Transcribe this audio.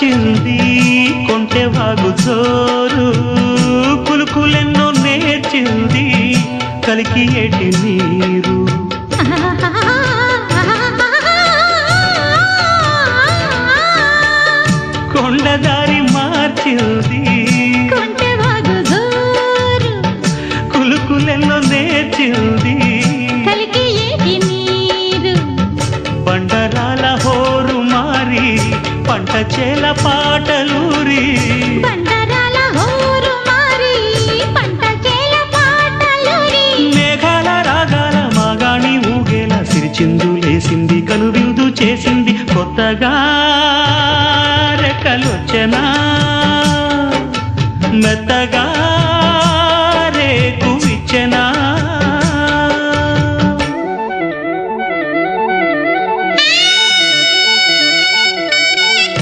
మార్చింది కొంటె వాగు జోరు కులుకులెన్నో నేర్చింది కలికి ఏటి నీరు కొండదారి మార్చింది కొంటె వాగు జోరు కులుకులెన్నో నేర్చింది కలికి ఏటి నీరు బండరాల హోరు మారి పంట చేల పాటలూరి బండరాల హోరు మారి పంట చేల పాటలూరి మేఘాల రాగాల మాగాణి ఊగేలా సిరిచిందులేసింది కనువిందు చేసింది కొత్తగా రెక్కలొచ్చెనా మెత్తగా